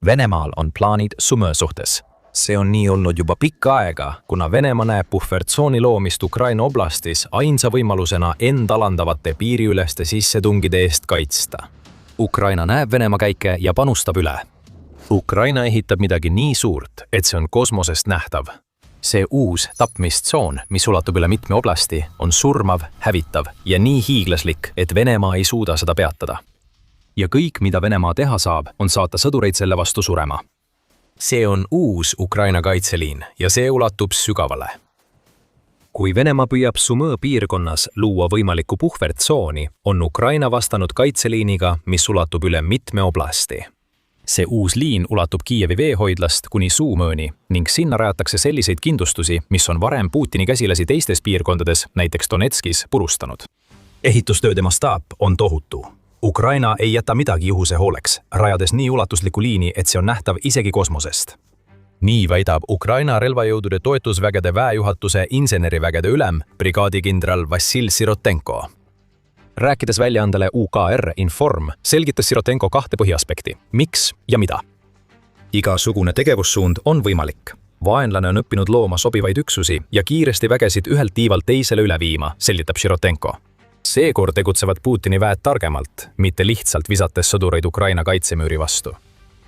Venemaal on plaanid Sumõ suhtes. See on nii olnud juba pikka aega, kuna Venemaa näeb puhvertsooni loomist Ukraina oblastis ainsa võimalusena end alandavate piiriüleste sissetungide eest kaitsta. Ukraina näeb Venemaa käike ja panustab üle. Ukraina ehitab midagi nii suurt, et see on kosmosest nähtav. See uus tapmistsoon, mis ulatub üle mitme oblasti, on surmav, hävitav ja nii hiiglaslik, et Venemaa ei suuda seda peatada. Ja kõik, mida Venemaa teha saab, on saata sõdureid selle vastu surema. See on uus Ukraina kaitseliin ja see ulatub sügavale. Kui Venemaa püüab Sumõ piirkonnas luua võimalikku puhvertsooni, on Ukraina vastanud kaitseliiniga, mis ulatub üle mitme oblasti. See uus liin ulatub Kiievi veehoidlast kuni Suumõni ning sinna rajatakse selliseid kindlustusi, mis on varem Putini käsilasi teistes piirkondades, näiteks Donetskis, purustanud. Ehitustööde mastaap on tohutu. Ukraina ei jäta midagi juhuse hooleks, rajades nii ulatusliku liini, et see on nähtav isegi kosmosest. Nii väidab Ukraina relvajõudude toetusvägede väejuhatuse insenerivägede ülem, brigaadikindral Vassil Sirotenko. Rääkides väljaandele UKR Inform, selgitas Sirotenko kahte põhiaspekti. Miks ja mida? Igasugune tegevussuund on võimalik. Vaenlane on õppinud looma sobivaid üksusi ja kiiresti vägesid ühelt tiivalt teisele üle viima, selgitab Sirotenko. Seekord tegutsevad Putini väed targemalt, mitte lihtsalt visates sõdureid Ukraina kaitsemüüri vastu.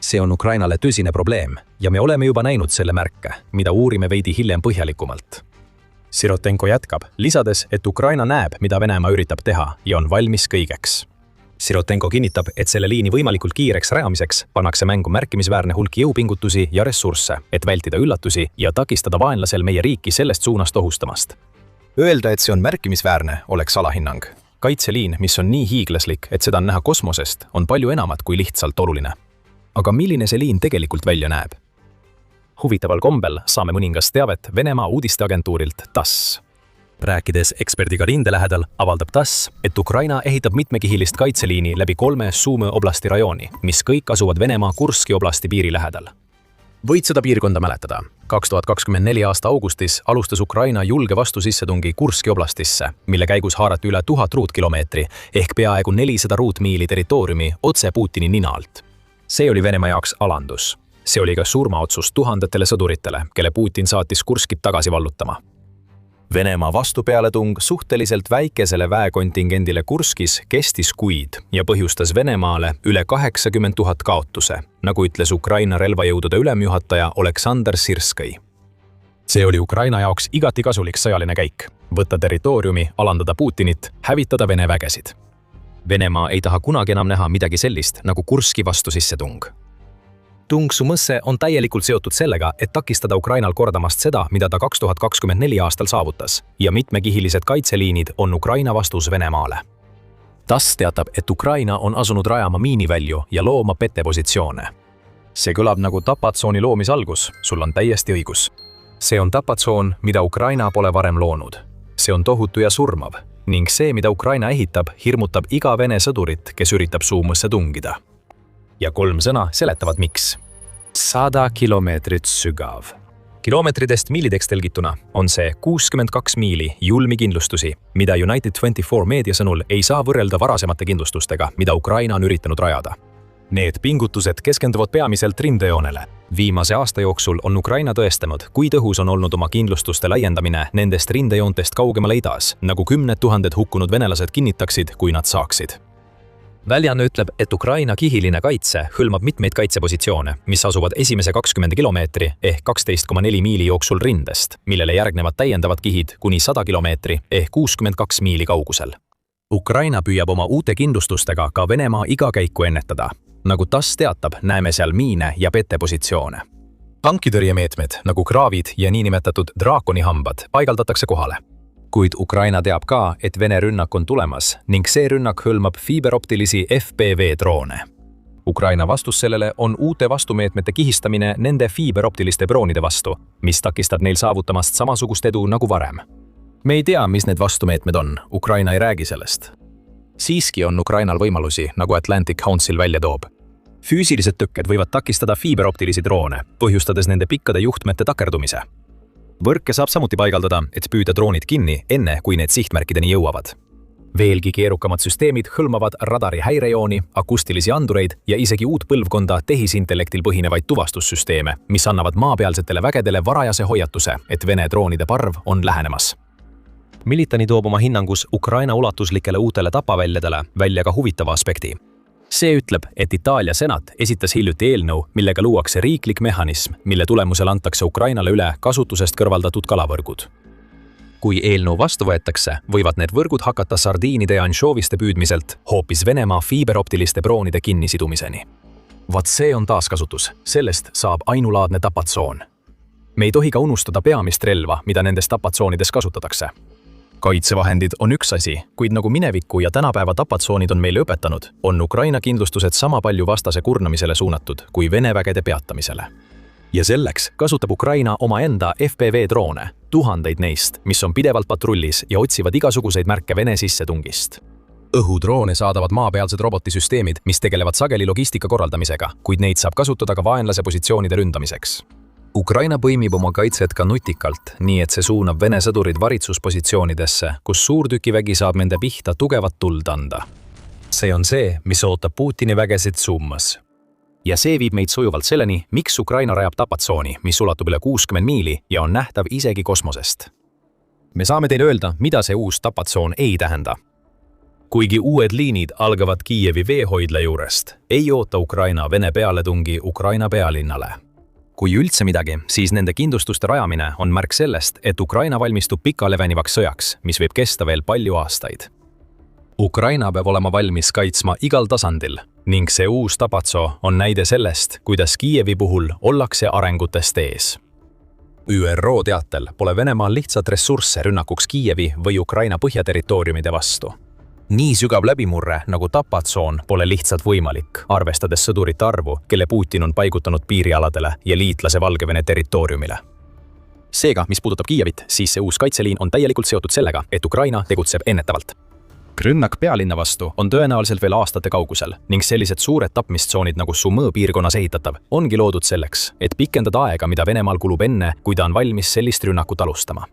See on Ukrainale tõsine probleem ja me oleme juba näinud selle märke, mida uurime veidi hiljem põhjalikumalt. Sirotenko jätkab, lisades, et Ukraina näeb, mida Venemaa üritab teha ja on valmis kõigeks. Sirotenko kinnitab, et selle liini võimalikult kiireks rajamiseks pannakse mängu märkimisväärne hulk jõupingutusi ja ressursse, et vältida üllatusi ja takistada vaenlasel meie riiki sellest suunast ohustamast. Öelda, et see on märkimisväärne, oleks alahinnang. Kaitseliin, mis on nii hiiglaslik, et seda on näha kosmosest, on palju enamat kui lihtsalt oluline. Aga milline see liin tegelikult välja näeb? Huvitaval kombel saame mõningast teavet Venemaa uudisteagentuurilt TASS. Rääkides eksperdiga rinde lähedal, avaldab TASS, et Ukraina ehitab mitmekihilist kaitseliini läbi 3 Sumõ oblasti rajooni, mis kõik asuvad Venemaa Kurski oblasti piiri lähedal. Võid seda piirkonda mäletada. 2024 aasta augustis alustas Ukraina julge vastusissetungi Kurski oblastisse, mille käigus haarati üle 1000 ruutkilomeetri ehk peaaegu 400 ruutmiili territooriumi otse Putini nina alt. See oli Venemaa jaoks alandus. See oli ka surmaotsus tuhandetele sõduritele, kelle Putin saatis Kurskit tagasi vallutama. Venemaa vastupealetung suhteliselt väikesele väekontingendile Kurskis kestis kuid ja põhjustas Venemaale üle 80 000 kaotuse, nagu ütles Ukraina relvajõudude ülemjuhataja Oleksandr Sirskõi. See oli Ukraina jaoks igati kasulik sõjaline käik. Võtta territooriumi, alandada Putinit, hävitada Vene vägesid. Venemaa ei taha kunagi enam näha midagi sellist nagu Kurski vastusissetung. Tung Sumõsse on täielikult seotud sellega, et takistada Ukrainal kordamast seda, mida ta 2024 aastal saavutas, ja mitmekihilised kaitseliinid on Ukraina vastus Venemaale. TASS teatab, et Ukraina on asunud rajama miinivälju ja looma pettepositsioone. See kõlab nagu tapatsooni loomisalgus, sul on täiesti õigus. See on tapatsoon, mida Ukraina pole varem loonud. See on tohutu ja surmav, ning see, mida Ukraina ehitab, hirmutab iga Vene sõdurit, kes üritab Sumõsse tungida. Ja 3 sõna seletavad miks. 100 kilomeetrit sügav. Kilomeetridest miilideks telgituna on see 62 miili julmi kindlustusi, mida United24 meedia sõnul ei saa võrrelda varasemate kindlustustega, mida Ukraina on üritanud rajada. Need pingutused keskenduvad peamiselt rindejoonele. Viimase aasta jooksul on Ukraina tõestanud, kui tõhus on olnud oma kindlustuste laiendamine nendest rindejoontest kaugemale idas, nagu 10 000 hukkunud venelased kinnitaksid, kui nad saaksid. Väljaanne ütleb, et Ukraina kihiline kaitse hõlmab mitmeid kaitsepositsioone, mis asuvad esimese 20 kilomeetri ehk 12,4 miili jooksul rindest, millele järgnevad täiendavad kihid kuni 100 kilomeetri ehk 62 miili kaugusel. Ukraina püüab oma uute kindlustustega ka Venemaa iga käiku ennetada. Nagu TASS teatab, näeme seal miine ja pettepositsioone. Tankitõrjemeetmed, nagu kraavid ja niinimetatud draakonihambad, paigaldatakse kohale. Kuid Ukraina teab ka, et Vene rünnak on tulemas ning see rünnak hõlmab fiiberoptilisi FPV-droone. Ukraina vastus sellele on uute vastumeetmete kihistamine nende fiiberoptiliste droonide vastu, mis takistab neil saavutamast samasugust edu nagu varem. Me ei tea, mis need vastumeetmed on, Ukraina ei räägi sellest. Siiski on Ukrainal võimalusi, nagu Atlantic Council välja toob. Füüsilised tõkked võivad takistada fiiberoptilisi droone, põhjustades nende pikkade juhtmete takerdumise. Võrke saab samuti paigaldada, et püüda droonid kinni enne, kui need sihtmärkideni jõuavad. Veelgi keerukamad süsteemid hõlmavad radari häirejooni, akustilisi andureid ja isegi uut põlvkonda tehisintellektil põhinevaid tuvastussüsteeme, mis annavad maapealsetele vägedele varajase hoiatuse, et Vene droonide parv on lähenemas. Militani toob oma hinnangus Ukraina ulatuslikele uutele tapaväljadele välja ka huvitava aspekti. See ütleb, et Itaalia senat esitas hiljuti eelnõu, millega luuakse riiklik mehhanism, mille tulemusel antakse Ukrainale üle kasutusest kõrvaldatud kalavõrgud. Kui eelnõu vastu võetakse, võivad need võrgud hakata sardiinide ja ansjooviste püüdmiselt hoopis Venemaa fiiberoptiliste broonide kinnisidumiseni. Vaat see on taaskasutus, sellest saab ainulaadne tapatsoon. Me ei tohi ka unustada peamist relva, mida nendes tapatsoonides kasutatakse. Kaitsevahendid on üks asi, kuid nagu mineviku ja tänapäeva tapatsoonid on meile õpetanud, on Ukraina kindlustused sama palju vastase kurnamisele suunatud kui Vene vägede peatamisele. Ja selleks kasutab Ukraina omaenda FPV droone, tuhandeid neist, mis on pidevalt patrullis ja otsivad igasuguseid märke Vene sissetungist. Õhudroone saadavad maapealsed robotisüsteemid, mis tegelevad sageli logistika korraldamisega, kuid neid saab kasutada ka vaenlase positsioonide ründamiseks. Ukraina põimib oma kaitset ka nutikalt, nii et see suunab Vene sõdurid varitsuspositsioonidesse, kus suurtükivägi saab nende pihta tugevat tuld anda. See on see, mis ootab Putini vägesid summas. Ja see viib meid sujuvalt selleni, miks Ukraina rajab tapatsooni, mis ulatub üle 60 miili ja on nähtav isegi kosmosest. Me saame teile öelda, mida see uus tapatsoon ei tähenda. Kuigi uued liinid algavad Kiievi veehoidla juurest, ei oota Ukraina Vene pealetungi Ukraina pealinnale. Kui üldse midagi, siis nende kindlustuste rajamine on märk sellest, et Ukraina valmistub pikalevenivaks sõjaks, mis võib kesta veel palju aastaid. Ukraina peab olema valmis kaitsma igal tasandil ning see uus tapatsoo on näide sellest, kuidas Kiievi puhul ollakse arengutest ees. ÜRO teatel pole Venemaal lihtsalt ressursse rünnakuks Kiievi või Ukraina põhjaterritooriumide vastu. Nii sügav läbimurre nagu tapatsoon pole lihtsalt võimalik, arvestades sõdurite arvu, kelle Putin on paigutanud piirialadele ja liitlase Valgevene territooriumile. Seega, mis puudutab Kiievit, siis see uus kaitseliin on täielikult seotud sellega, et Ukraina tegutseb ennetavalt. Rünnak pealinna vastu on tõenäoliselt veel aastate kaugusel ning sellised suured tapmistsoonid nagu Sumõ piirkonnas ehitatav ongi loodud selleks, et pikendada aega, mida Venemaal kulub enne, kui ta on valmis sellist rünnakut alustama.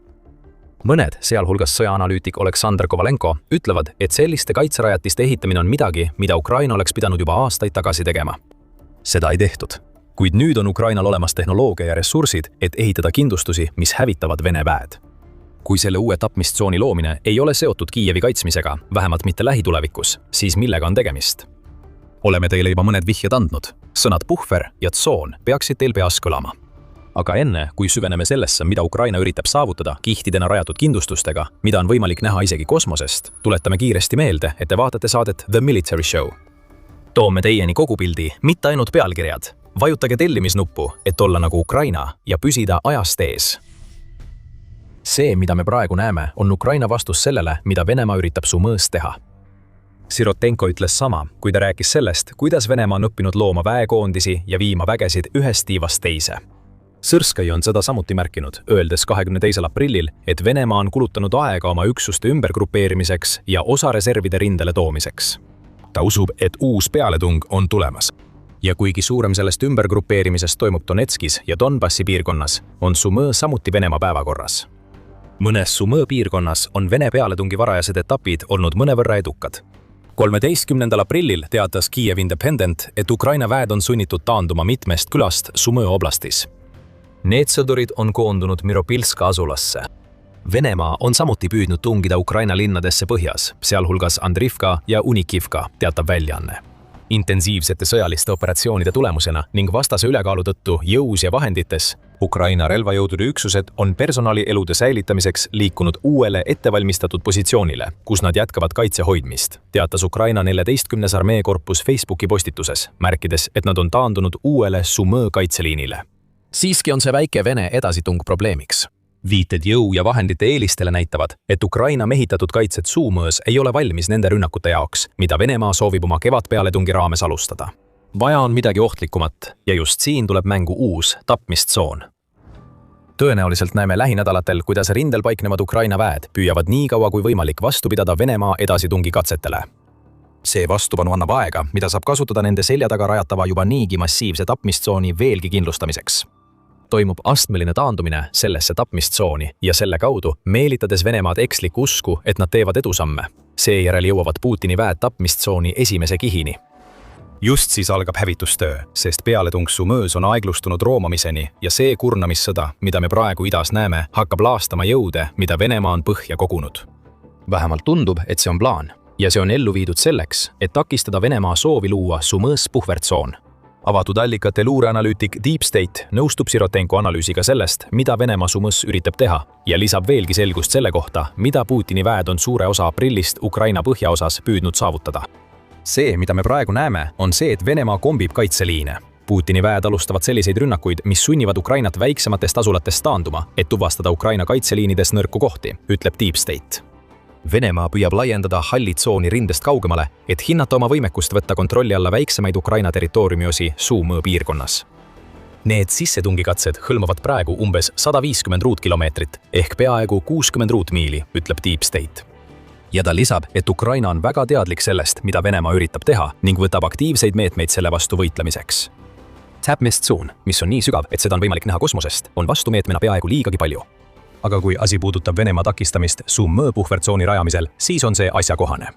Mõned, sealhulgas sõjaanalüütik Oleksandr Kovalenko, ütlevad, et selliste kaitserajatiste ehitamine on midagi, mida Ukraina oleks pidanud juba aastaid tagasi tegema. Seda ei tehtud. Kuid nüüd on Ukrainal olemas tehnoloogia ja ressursid, et ehitada kindlustusi, mis hävitavad Vene väed. Kui selle uue tapmistsooni loomine ei ole seotud Kiievi kaitsmisega, vähemalt mitte lähitulevikus, siis millega on tegemist? Oleme teile juba mõned vihjed andnud. Sõnad puhver ja tsoon peaksid teil peas kõlama. Aga enne, kui süveneme sellesse, mida Ukraina üritab saavutada kihtidena rajatud kindlustustega, mida on võimalik näha isegi kosmosest, tuletame kiiresti meelde, et te vaatate saadet The Military Show. Toome teieni kogu pildi, mitte ainult pealkirjad. Vajutage tellimisnuppu, et olla nagu Ukraina ja püsida ajast ees. See, mida me praegu näeme, on Ukraina vastus sellele, mida Venemaa üritab Sumõs teha. Sirotenko ütles sama, kui ta rääkis sellest, kuidas Venemaa on õppinud looma väekoondisi ja viima vägesid ühest tiivast teise. Sõrskai on seda samuti märkinud, öeldes 22. aprillil, et Venemaa on kulutanud aega oma üksuste ümbergrupeerimiseks ja osa reservide rindele toomiseks. Ta usub, et uus pealetung on tulemas. Ja kuigi suurem sellest ümbergrupeerimisest toimub Donetskis ja Donbassi piirkonnas, on Sumõ samuti Venemaa päevakorras. Mõnes Sumõ piirkonnas on Vene pealetungi varajased etapid olnud mõnevõrra edukad. 13. aprillil teatas Kiev Independent, et Ukraina väed on sunnitud taanduma mitmest külast Sumõ oblastis. Need sõdurid on koondunud Miropilska asulasse. Venemaa on samuti püüdnud tungida Ukraina linnadesse põhjas, sealhulgas Andrivka ja Unikivka, teatab väljaanne. Intensiivsete sõjaliste operatsioonide tulemusena ning vastase ülekaalu tõttu jõus ja vahendites, Ukraina relvajõudude üksused on personali elude säilitamiseks liikunud uuele ettevalmistatud positsioonile, kus nad jätkavad kaitse hoidmist, teatas Ukraina 14. armeekorpus Facebooki postituses, märkides, et nad on taandunud uuele Sumõ kaitseliinile. Siiski on see väike Vene edasitung probleemiks. Viited jõu ja vahendite eelistele näitavad, et Ukraina mehitatud kaitsed Sumõs ei ole valmis nende rünnakute jaoks, mida Venemaa soovib oma kevadpealetungi raames alustada. Vaja on midagi ohtlikumat ja just siin tuleb mängu uus tapmistsoon. Tõenäoliselt näeme lähinädalatel, kuidas rindel paiknevad Ukraina väed püüavad nii kaua kui võimalik vastu pidada Venemaa edasitungi katsetele. See vastupanu annab aega, mida saab kasutada nende selja taga rajatava juba niigi massiivse tapmistsooni veelgi kindlustamiseks. toimub astmeline taandumine sellesse tapmistsooni ja selle kaudu meelitades Venemaad ekslikku usku, et nad teevad edusamme. Seejärel jõuavad Putini väed tapmistsooni esimese kihini. Just siis algab hävitustöö, sest pealetung Sumõs on aeglustunud roomamiseni ja see kurnamissõda, mida me praegu idas näeme, hakkab laastama jõude, mida Venemaa on põhja kogunud. Vähemalt tundub, et see on plaan ja see on ellu viidud selleks, et takistada Venemaa soovi luua Sumõs puhvertsoon. Avatud allikate luureanalüütik Deep State nõustub Sirotenko analüüsiga sellest, mida Venemaa Sumõs üritab teha ja lisab veelgi selgust selle kohta, mida Putini väed on suure osa aprillist Ukraina põhjaosas püüdnud saavutada. See, mida me praegu näeme, on see, et Venemaa kombib kaitseliine. Putini väed alustavad selliseid rünnakuid, mis sunnivad Ukrainat väiksematest asulatest taanduma, et tuvastada Ukraina kaitseliinides nõrku kohti, ütleb Deep State. Venemaa püüab laiendada halli tsooni rindest kaugemale, et hinnata oma võimekust võtta kontrolli alla väiksemaid Ukraina territooriumi osi Sumõ piirkonnas. Need sissetungikatsed hõlmavad praegu umbes 150 ruutkilomeetrit ehk peaaegu 60 ruutmiili, ütleb Deep State. Ja ta lisab, et Ukraina on väga teadlik sellest, mida Venemaa üritab teha ning võtab aktiivseid meetmeid selle vastu võitlemiseks. Tapmistsoon, mis on nii sügav, et seda on võimalik näha kosmosest, on vastumeetmena peaaegu liigagi palju. Aga kui asi puudutab Venemaa takistamist Sumõ puhvertsooni rajamisel, siis on see asjakohane.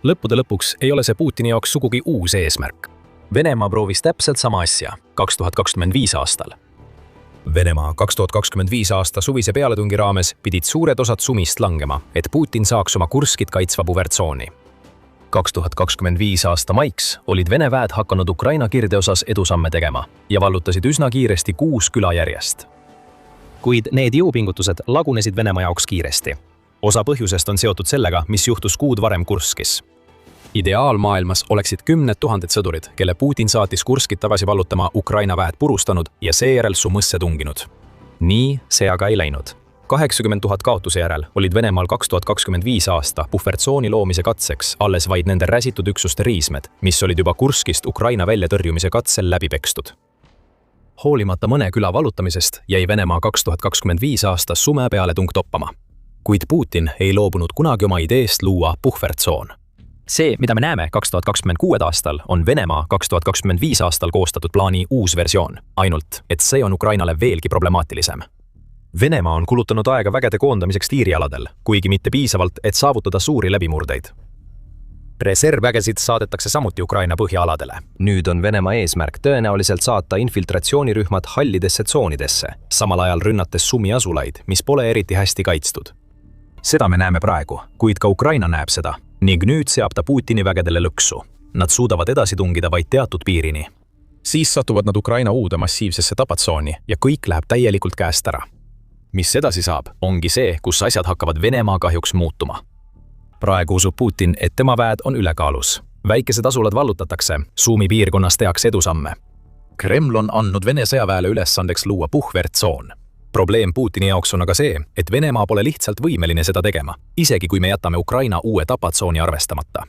Lõppude lõpuks ei ole see Putini jaoks sugugi uus eesmärk. Venemaa proovis täpselt sama asja 2025 aastal. Venemaa 2025 aasta suvise pealetungi raames pidid suured osad Sumist langema, et Putin saaks oma Kurskit kaitsva puhvertsooni. 2025 aasta maiks olid Vene väed hakanud Ukraina kirdeosas edusamme tegema ja vallutasid üsna kiiresti 6 küla järjest. Kuid need jõupingutused lagunesid Venemaa jaoks kiiresti. Osa põhjusest on seotud sellega, mis juhtus kuud varem Kurskis. Ideaalmaailmas oleksid 10 000 sõdurid, kelle Putin saatis Kurskit tagasi vallutama Ukraina väed purustanud ja seejärel Sumõsse tunginud. Nii see aga ei läinud. 80 000 kaotuse järel olid Venemaal 2025 aasta puhvertsooni loomise katseks alles vaid nende räsitud üksuste riismed, mis olid juba Kurskist Ukraina väljatõrjumise katsel läbi pekstud. Hoolimata mõne küla vallutamisest jäi Venemaa 2025 aasta Sumõ pealetung toppama. Kuid Putin ei loobunud kunagi oma ideest luua puhvertsoon. See, mida me näeme 2026 aastal, on Venemaa 2025 aastal koostatud plaani uus versioon, ainult et see on Ukrainale veelgi problemaatilisem. Venemaa on kulutanud aega vägede koondamiseks tiirialadel, kuigi mitte piisavalt, et saavutada suuri läbimurdeid. Reservvägesid saadetakse samuti Ukraina põhjaaladele. Nüüd on Venemaa eesmärk tõenäoliselt saata infiltratsioonirühmad hallidesse tsoonidesse, samal ajal rünnates Sumi asulaid, mis pole eriti hästi kaitstud. Seda me näeme praegu, kuid ka Ukraina näeb seda, ning nüüd seab ta Putini vägedele lõksu. Nad suudavad edasi tungida vaid teatud piirini. Siis satuvad nad Ukraina uude massiivsesse tapatsooni ja kõik läheb täielikult käest ära. Mis edasi saab, ongi see, kus asjad hakkavad Venemaa kahjuks muutuma. Praegu usub Putin, et tema väed on ülekaalus. Väikesed asulad vallutatakse, Sumi piirkonnas tehakse edusamme. Kreml on andnud Vene sõjaväele ülesandeks luua puhvertsoon. Probleem Putini jaoks on aga see, et Venemaa pole lihtsalt võimeline seda tegema, isegi kui me jätame Ukraina uue tapatsooni arvestamata.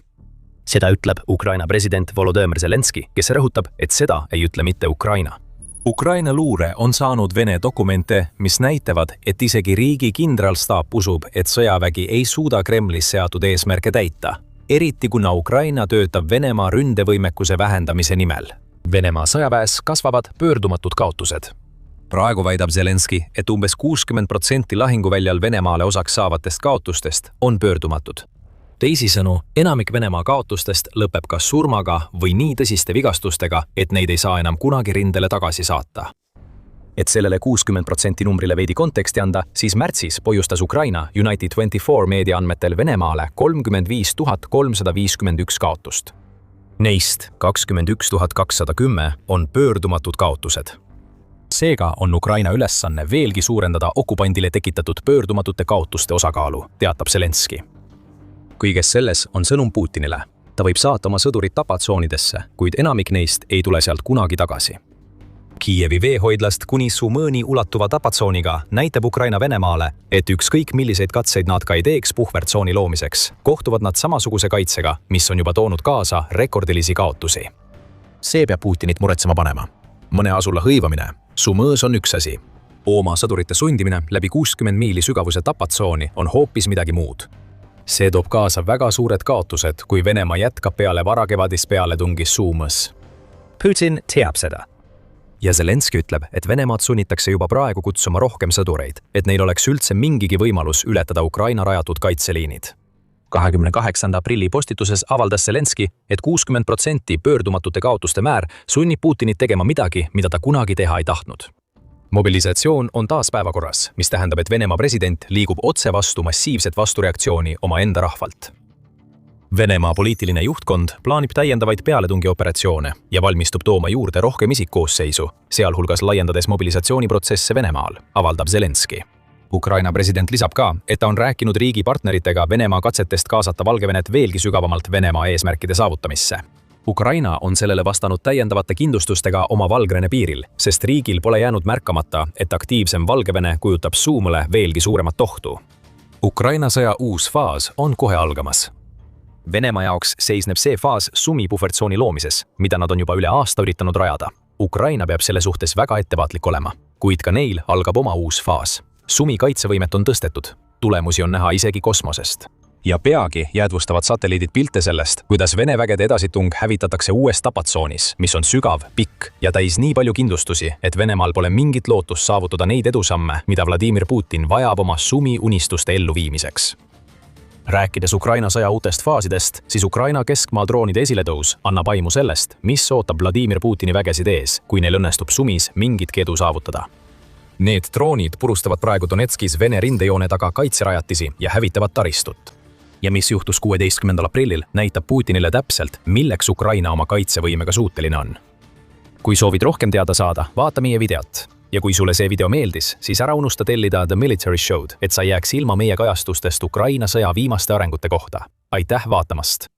Seda ütleb Ukraina president Volodõmõr Zelenski, kes rõhutab, et seda ei ütle mitte Ukraina. Ukraina luure on saanud Vene dokumente, mis näitavad, et isegi riigi kindralstaap usub, et sõjavägi ei suuda Kremlis seatud eesmärke täita, eriti kuna Ukraina töötab Venemaa ründevõimekuse vähendamise nimel. Venemaa sõjaväes kasvavad pöördumatud kaotused. Praegu väidab Zelenski, et umbes 60% lahinguväljal Venemaale osaks saavatest kaotustest on pöördumatud. Teisisõnu, enamik Venemaa kaotustest lõpeb kas surmaga või nii tõsiste vigastustega, et neid ei saa enam kunagi rindele tagasi saata. Et sellele 60% numbrile veidi konteksti anda, siis märtsis põhjustas Ukraina United 24 meedia andmetel Venemaale 35 351 kaotust. Neist 21 210 on pöördumatud kaotused. Seega on Ukraina ülesanne veelgi suurendada okupandile tekitatud pöördumatute kaotuste osakaalu, teatab Zelenski. Kõiges selles on sõnum Putinile. Ta võib saata oma sõdurid tapatsoonidesse, kuid enamik neist ei tule sealt kunagi tagasi. Kiievi veehoidlast kuni Sumõni ulatuva tapatsooniga näitab Ukraina Venemaale, et ükskõik milliseid katseid nad ka ei teeks puhvertsooni loomiseks, kohtuvad nad samasuguse kaitsega, mis on juba toonud kaasa rekordilisi kaotusi. See peab Putinit muretsema panema. Mõne asula hõivamine, Sumõs on üks asi. Oma sõdurite sundimine läbi 60 miili sügavuse tapatsooni on hoopis midagi muud. See toob kaasa väga suured kaotused, kui Venemaa jätkab peale varakevadist pealetungis Sumõs. Putin teab seda. ja Zelenskõi ütleb, et Venemaad sunnitakse juba praegu kutsuma rohkem sõdureid, et neil oleks üldse mingigi võimalus ületada Ukraina rajatud kaitseliinid. 28. aprilli postituses avaldas Zelenskõi, et 60% pöördumatute kaotuste määr sunnib Putinit tegema midagi, mida ta kunagi teha ei tahtnud. Mobilisatsioon on taas päevakorras, mis tähendab, et Venemaa president liigub otse vastu massiivset vastureaktsiooni oma enda rahvalt. Venemaa poliitiline juhtkond plaanib täiendavaid pealetungioperatsioone ja valmistub tooma juurde rohkem isikkoosseisu, sealhulgas laiendades mobilisatsiooniprotsesse Venemaal, avaldab Zelenskõi. Ukraina president lisab ka, et ta on rääkinud riigi partneritega Venemaa katsetest kaasata Valgevenet veelgi sügavamalt Venemaa eesmärkide saavutamisse. Ukraina on sellele vastanud täiendavate kindlustustega oma Valgevene piiril, sest riigil pole jäänud märkamata, et aktiivsem Valgevene kujutab Suumule veelgi suuremat ohtu. Ukraina sõja uus faas on kohe algamas. Venemaa jaoks seisneb see faas Sumi puhvertsooni loomises, mida nad on juba üle aasta üritanud rajada. Ukraina peab selle suhtes väga ettevaatlik olema, kuid ka neil algab oma uus faas. Sumi kaitsevõimet on tõstetud, tulemusi on näha isegi kosmosest. Ja peagi jäädvustavad satelliidid pilte sellest, kuidas Vene vägede edasitung hävitatakse uues tapatsoonis, mis on sügav, pikk ja täis nii palju kindlustusi, et Venemaal pole mingit lootust saavutada neid edusamme, mida Vladimir Putin vajab oma Sumi unistuste elluviimiseks. Rääkides Ukraina sõja uutest faasidest, siis Ukraina keskmaa droonide esiletõus annab aimu sellest, mis ootab Vladimir Putini vägesid ees, kui neil õnnestub Sumis mingitki edu saavutada. Need droonid purustavad praegu Donetskis Vene rindejoone taga kaitserajatisi ja hävitavad taristut. Ja mis juhtus 16. aprillil, näitab Putinile täpselt, milleks Ukraina oma kaitsevõimega suuteline on. Kui soovid rohkem teada saada, vaata meie videot. Ja kui sulle see video meeldis, siis ära unusta tellida The Military Show'd, et sa jääks ilma meie kajastustest Ukraina sõja viimaste arengute kohta. Aitäh vaatamast!